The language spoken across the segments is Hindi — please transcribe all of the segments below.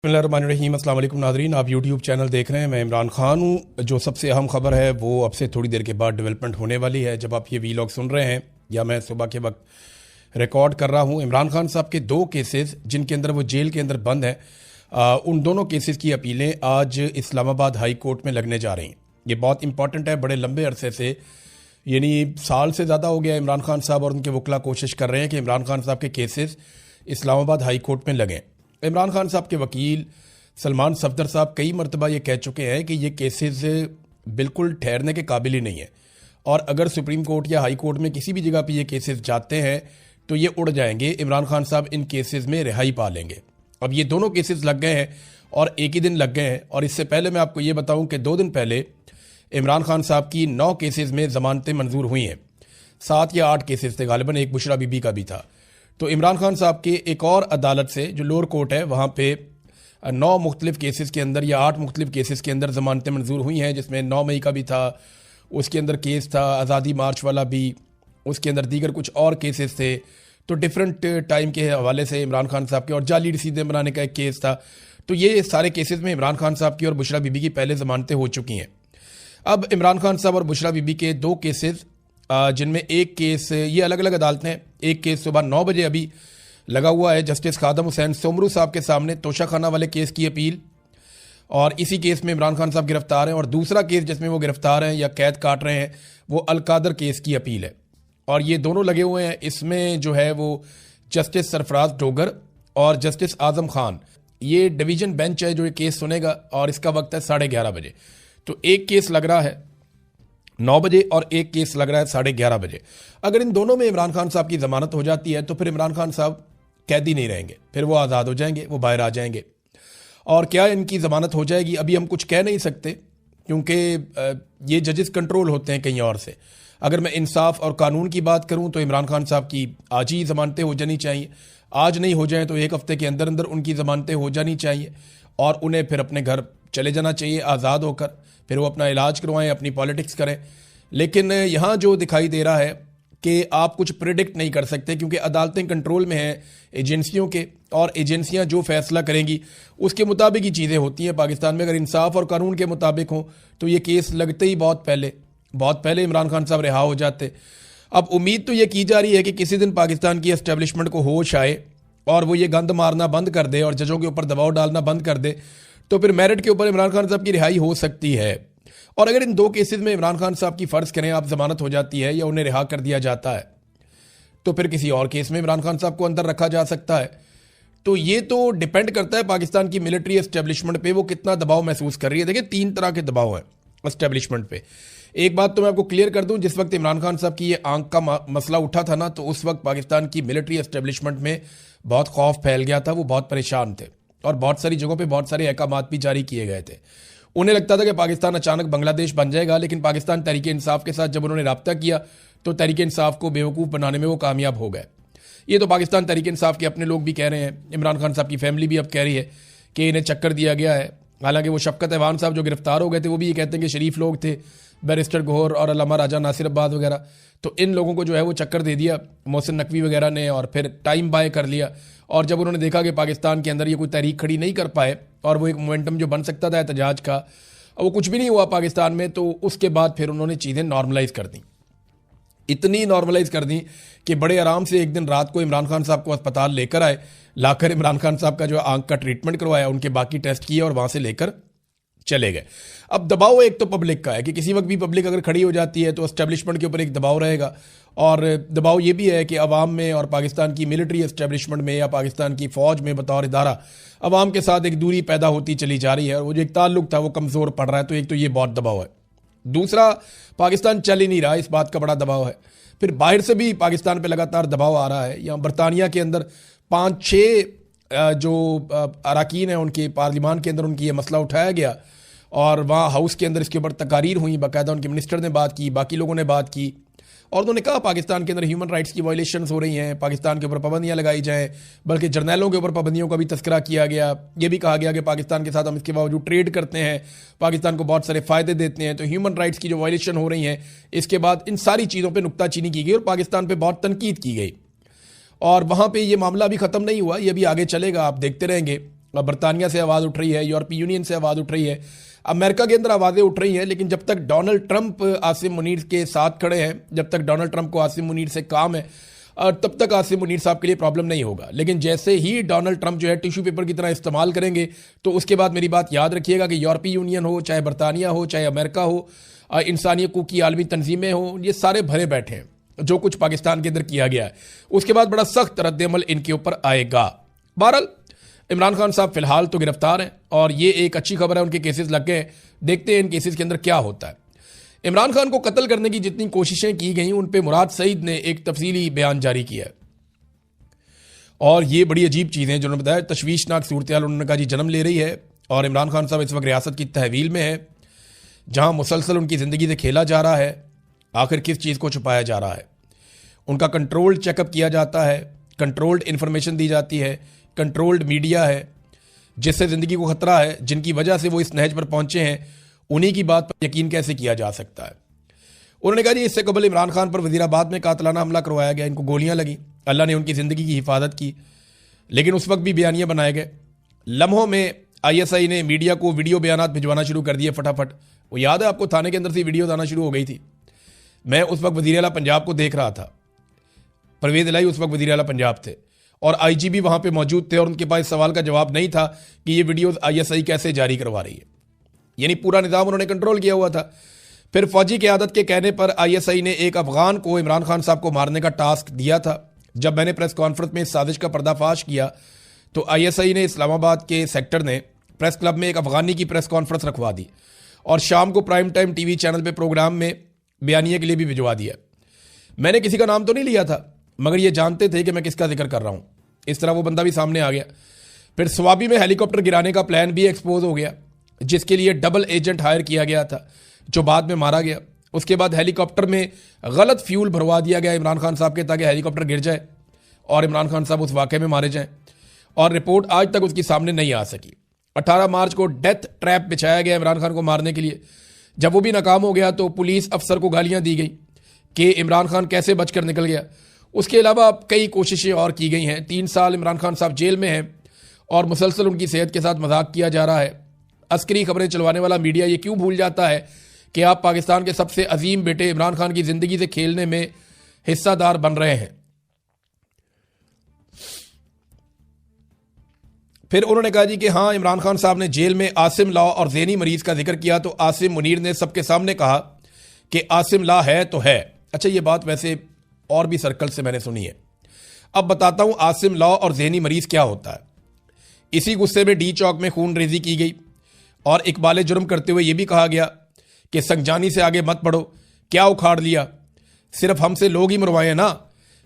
बिस्मिल्लाहिर्रहमानिर्रहीम। अस्सलाम वालेकुम नाज़रीन, आप यूट्यूब चैनल देख रहे हैं। मैं इमरान खान हूँ। जो सबसे अहम खबर है वो अब से थोड़ी देर के बाद डेवलपमेंट होने वाली है। जब आप ये वीलॉग सुन रहे हैं या मैं सुबह के वक्त रिकॉर्ड कर रहा हूँ, इमरान खान साहब के दो केसेस जिनके अंदर वो जेल के अंदर बंद हैं, उन दोनों केसेस की अपीलें आज इस्लामाबाद हाई कोर्ट में लगने जा रही हैं। ये बहुत इंपॉर्टेंट है। बड़े लंबे अरसे से, यानी साल से ज़्यादा हो गया, इमरान खान साहब और उनके वकला कोशिश कर रहे हैं कि इमरान खान साहब के केसेस इस्लामाबाद हाई कोर्ट में लगें। इमरान खान साहब के वकील सलमान सफदर साहब कई मरतबा ये कह चुके हैं कि ये केसेस बिल्कुल ठहरने के काबिल ही नहीं है, और अगर सुप्रीम कोर्ट या हाई कोर्ट में किसी भी जगह पे ये केसेस जाते हैं तो ये उड़ जाएंगे। इमरान खान साहब इन केसेस में रिहाई पा लेंगे। अब ये दोनों केसेस लग गए हैं और एक ही दिन लग गए हैं। और इससे पहले मैं आपको ये बताऊं कि 2 दिन पहले इमरान खान साहब की 9 केसेस में ज़मानतें मंजूर हुई हैं। 7 या 8 केसेस थे गालिबन, एक बुशरा बीबी का भी था। तो इमरान खान साहब के एक और अदालत से, जो लोअर कोर्ट है, वहाँ पे 9 मुख्तलिफ केसेस के अंदर या 8 मुख्तलिफ केसेस के अंदर ज़मानतें मंजूर हुई हैं, जिसमें 9 मई का भी था, उसके अंदर केस था आज़ादी मार्च वाला भी, उसके अंदर दीगर कुछ और केसेस थे। तो डिफरेंट टाइम के हवाले से इमरान खान साहब के, और जाली रसीदें बनाने का एक केस था। तो ये सारे केसेस में इमरान खान साहब की और बुशरा बीबी की पहले ज़मानतें हो चुकी हैं। अब इमरान खान साहब और बुशरा बीबी के 2 केसेस, जिनमें एक केस, ये अलग अलग अदालतें हैं, एक केस सुबह 9 बजे अभी लगा हुआ है जस्टिस खादम हुसैन सोमरू साहब के सामने, तोशाखाना वाले केस की अपील, और इसी केस में इमरान खान साहब गिरफ्तार हैं। और दूसरा केस जिसमें वो गिरफ्तार हैं या कैद काट रहे हैं, वो अलकादर केस की अपील है। और ये दोनों लगे हुए हैं। इसमें जो है वो जस्टिस सरफराज डोगर और जस्टिस आजम खान, ये डिवीजन बेंच है जो ये केस सुनेगा, और इसका वक्त है 11:30 बजे। तो एक केस लग रहा है 9 बजे और एक केस लग रहा है 11:30 बजे। अगर इन दोनों में इमरान खान साहब की जमानत हो जाती है तो फिर इमरान खान साहब कैदी नहीं रहेंगे, फिर वो आज़ाद हो जाएंगे, वो बाहर आ जाएंगे। और क्या इनकी ज़मानत हो जाएगी, अभी हम कुछ कह नहीं सकते, क्योंकि ये जजेस कंट्रोल होते हैं कहीं और से। अगर मैं इंसाफ और कानून की बात करूं तो इमरान खान साहब की आज ही ज़मानतें हो जानी चाहिए। आज नहीं हो जाए तो 1 हफ्ते के अंदर अंदर उनकी ज़मानतें हो जानी चाहिए, और उन्हें फिर अपने घर चले जाना चाहिए आज़ाद होकर। फिर वो अपना इलाज करवाएं, अपनी पॉलिटिक्स करें। लेकिन यहाँ जो दिखाई दे रहा है कि आप कुछ प्रिडिक्ट नहीं कर सकते, क्योंकि अदालतें कंट्रोल में हैं एजेंसियों के, और एजेंसियां जो फैसला करेंगी उसके मुताबिक ही चीज़ें होती हैं पाकिस्तान में। अगर इंसाफ और कानून के मुताबिक हो तो ये केस लगते ही बहुत पहले इमरान खान साहब रिहा हो जाते। अब उम्मीद तो ये की जा रही है कि किसी दिन पाकिस्तान की एस्टेब्लिशमेंट को होश आए और वो ये गंद मारना बंद कर दे और जजों के ऊपर दबाव डालना बंद कर दे, तो फिर मेरिट के ऊपर इमरान खान साहब की रिहाई हो सकती है। और अगर इन 2 केसेस में इमरान खान साहब की फ़र्ज़ करें आप ज़मानत हो जाती है या उन्हें रिहा कर दिया जाता है, तो फिर किसी और केस में इमरान खान साहब को अंदर रखा जा सकता है। तो ये तो डिपेंड करता है पाकिस्तान की मिलिट्री एस्टेब्लिशमेंट पे, वो कितना दबाव महसूस कर रही है। देखिए 3 तरह के दबाव हैं एस्टेब्लिशमेंट पे। एक बात तो मैं आपको क्लियर कर दूं, जिस वक्त इमरान खान साहब की ये आंख का मसला उठा था ना, तो उस वक्त पाकिस्तान की मिलिट्री एस्टेब्लिशमेंट में बहुत खौफ फैल गया था। वो बहुत परेशान थे और बहुत सारी जगहों पर बहुत सारे अहकामात भी जारी किए गए थे। उन्हें लगता था कि पाकिस्तान अचानक बांग्लादेश बन जाएगा, लेकिन पाकिस्तान तहरीक इंसाफ के साथ जब उन्होंने रब्ता किया तो तहरीक इंसाफ को बेवकूफ़ बनाने में वो कामयाब हो गए। ये तो पाकिस्तान तहरीक इंसाफ के अपने लोग भी कह रहे हैं, इमरान खान साहब की फैमिली भी अब कह रही है कि इन्हें चक्कर दिया गया है। हालांकि वो शफकत अहवान साहब जो गिरफ्तार हो गए थे वो भी ये कहते हैं कि शरीफ लोग थे, बैरिस्टर गौहर और अल्लामा राजा नासिर अब्बास वगैरह, तो इन लोगों को जो है वो चक्कर दे दिया मोहसिन नकवी वगैरह ने, और फिर टाइम बाय कर लिया। और जब उन्होंने देखा कि पाकिस्तान के अंदर ये कोई तहरीक खड़ी नहीं कर पाए और वो एक मोमेंटम जो बन सकता था एहतजाज का, वो कुछ भी नहीं हुआ पाकिस्तान में, तो उसके बाद फिर उन्होंने चीज़ें नॉर्मलाइज कर दी। इतनी नॉर्मलाइज कर दी कि बड़े आराम से एक दिन रात को इमरान खान साहब को अस्पताल लेकर आए, लाकर इमरान खान साहब का जो आंख का ट्रीटमेंट करवाया, उनके बाकी टेस्ट किए और वहाँ से लेकर चले गए। अब दबाव एक तो पब्लिक का है कि किसी वक्त भी पब्लिक अगर खड़ी हो जाती है तो एस्टेब्लिशमेंट के ऊपर एक दबाव रहेगा, और दबाव ये भी है कि अवाम में और पाकिस्तान की मिलिट्री एस्टेब्लिशमेंट में या पाकिस्तान की फ़ौज में बतौर इदारा अवाम के साथ एक दूरी पैदा होती चली जा रही है, और वो जो एक ताल्लुक था वो कमज़ोर पड़ रहा है। तो एक तो ये बहुत दबाव है। दूसरा, पाकिस्तान चल ही नहीं रहा, इस बात का बड़ा दबाव है। फिर बाहर से भी पाकिस्तान पे लगातार दबाव आ रहा है। यहाँ बरतानिया के अंदर 5-6 जो अरकान हैं उनके पार्लिमान के अंदर उनकी ये मसला उठाया गया, और वहाँ हाउस के अंदर इसके ऊपर तकारीर हुई, बाकायदा उनके मिनिस्टर ने बात की, बाकी लोगों ने बात की, और उन्होंने कहा पाकिस्तान के अंदर ह्यूमन राइट्स की वायलेशंस हो रही हैं, पाकिस्तान के ऊपर पाबंदियां लगाई जाएं। बल्कि जर्नैलों के ऊपर पाबंदियों का भी तस्करा किया गया। ये भी कहा गया कि पाकिस्तान के साथ हम इसके बावजूद ट्रेड करते हैं, पाकिस्तान को बहुत सारे फ़ायदे देते हैं। तो ह्यूमन राइट्स की जो वायलेशन हो रही हैं, इसके बाद इन सारी चीज़ों पर नुक्ताचीनी की गई और पाकिस्तान पर बहुत तनकीद की गई। और वहाँ पर यह मामला भी ख़त्म नहीं हुआ, यह भी आगे चलेगा, आप देखते रहेंगे। बरतानिया से आवाज़ उठ रही है, यूरोपीय यूनियन से आवाज़ उठ रही है, अमेरिका के अंदर आवाज़ें उठ रही हैं, लेकिन जब तक डोनाल्ड ट्रंप आसिम मुनीर के साथ खड़े हैं, जब तक डोनाल्ड ट्रंप को आसिम मुनीर से काम है, तब तक आसिम मुनीर साहब के लिए प्रॉब्लम नहीं होगा। लेकिन जैसे ही डोनाल्ड ट्रंप जो है टिश्यू पेपर की तरह इस्तेमाल करेंगे, तो उसके बाद मेरी बात याद रखिएगा कि यूरोपीय यूनियन हो, चाहे बरतानिया हो, चाहे अमेरिका हो, इंसानी हकूक़ की आलमी तंजीमें हों, ये सारे भरे बैठे हैं जो कुछ पाकिस्तान के अंदर किया गया है। उसके बाद बड़ा सख्त रद्द-ए-अमल इनके ऊपर आएगा। बहरहाल इमरान खान साहब फिलहाल तो गिरफ्तार हैं और ये एक अच्छी खबर है, उनके केसेस लग गए। देखते हैं इन केसेस के अंदर क्या होता है। इमरान खान को कत्ल करने की जितनी कोशिशें की गई उन पे मुराद सईद ने एक तफसीली बयान जारी किया है और ये बड़ी अजीब चीज़ें हैं जो उन्होंने बताया। तशवीशनाक सूरत हाल उन्होंने कहा जी जन्म ले रही है और इमरान खान साहब इस वक्त रियासत की तहवील में है, जहाँ मुसलसल उनकी ज़िंदगी से खेला जा रहा है। आखिर किस चीज़ को छुपाया जा रहा है? उनका कंट्रोल्ड चेकअप किया जाता है, कंट्रोल्ड इन्फॉर्मेशन दी जाती है, कंट्रोल्ड मीडिया है जिससे ज़िंदगी को खतरा है, जिनकी वजह से वो इस नहज पर पहुंचे हैं, उन्हीं की बात पर यकीन कैसे किया जा सकता है? उन्होंने कहा जी इससे कबल इमरान खान पर वज़ीराबाद में कातलाना हमला करवाया गया, इनको गोलियां लगी, अल्लाह ने उनकी ज़िंदगी की हिफाजत की, लेकिन उस वक्त भी बयानिए बनाए गए। लम्हों में ISI ने मीडिया को वीडियो बयानात भिजवाना शुरू कर दिए फटाफट। वो याद है आपको, थाने के अंदर से वीडियो आना शुरू हो गई थी। मैं उस वक्त वज़ीर आला पंजाब को देख रहा था, परवेज़ इलाही उस वक्त वज़ीर आला पंजाब थे और IGP वहाँ पे मौजूद थे और उनके पास सवाल का जवाब नहीं था कि ये वीडियोस ISI कैसे जारी करवा रही है। यानी पूरा निज़ाम उन्होंने कंट्रोल किया हुआ था। फिर फौजी क़यादत के कहने पर ISI ने एक अफगान को इमरान खान साहब को मारने का टास्क दिया था। जब मैंने प्रेस कॉन्फ्रेंस में इस साजिश का पर्दाफाश किया तो ISI ने इस्लामाबाद के सेक्टर ने प्रेस क्लब में एक अफगानी की प्रेस कॉन्फ्रेंस रखवा दी और शाम को प्राइम टाइम TV चैनल पर प्रोग्राम में बयानिए के लिए भी भिजवा दिया। मैंने किसी का नाम तो नहीं लिया था, मगर ये जानते थे कि मैं किसका जिक्र कर रहा हूँ। इस तरह वो बंदा भी सामने आ गया। फिर स्वाबी में हेलीकॉप्टर गिराने का प्लान भी एक्सपोज हो गया, जिसके लिए डबल एजेंट हायर किया गया था, जो बाद में मारा गया। उसके बाद हेलीकॉप्टर में गलत फ्यूल भरवा दिया गया इमरान खान साहब के, ताकि हेलीकॉप्टर गिर जाए और इमरान खान साहब उस वाक़े में मारे जाएं, और रिपोर्ट आज तक उसकी सामने नहीं आ सकी। 18 मार्च को डेथ ट्रैप बिछाया गया इमरान खान को मारने के लिए। जब वो भी नाकाम हो गया तो पुलिस अफसर को गालियां दी गई कि इमरान खान कैसे बचकर निकल गया। उसके अलावा कई कोशिशें और की गई हैं। 3 साल इमरान खान साहब जेल में हैं और मुसलसल उनकी सेहत के साथ मजाक किया जा रहा है। अस्करी खबरें चलवाने वाला मीडिया ये क्यों भूल जाता है कि आप पाकिस्तान के सबसे अजीम बेटे इमरान खान की ज़िंदगी से खेलने में हिस्सादार बन रहे हैं। फिर उन्होंने कहा जी कि हाँ, इमरान खान साहब ने जेल में आसिम ला और ज़ैनी मरीज़ का जिक्र किया तो आसिम मुनीर ने सबके सामने कहा कि आसिम ला है तो है। अच्छा, ये बात वैसे और भी सर्कल से मैंने सुनी है। अब बताता हूं आसिम ला और ज़ैनी मरीज़ क्या होता है। इसी गुस्से में डी चौक में खून रेजी की गई और इकबाल जुर्म करते हुए यह भी कहा गया कि संगजानी से आगे मत बढ़ो, क्या उखाड़ लिया, सिर्फ हमसे लोग ही मरवाए ना,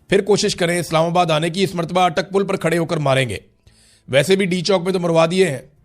फिर कोशिश करें इस्लामाबाद आने की, इस मरतबा अटक पुल पर खड़े होकर मारेंगे। वैसे भी डी चौक में तो मरवा दिए हैं।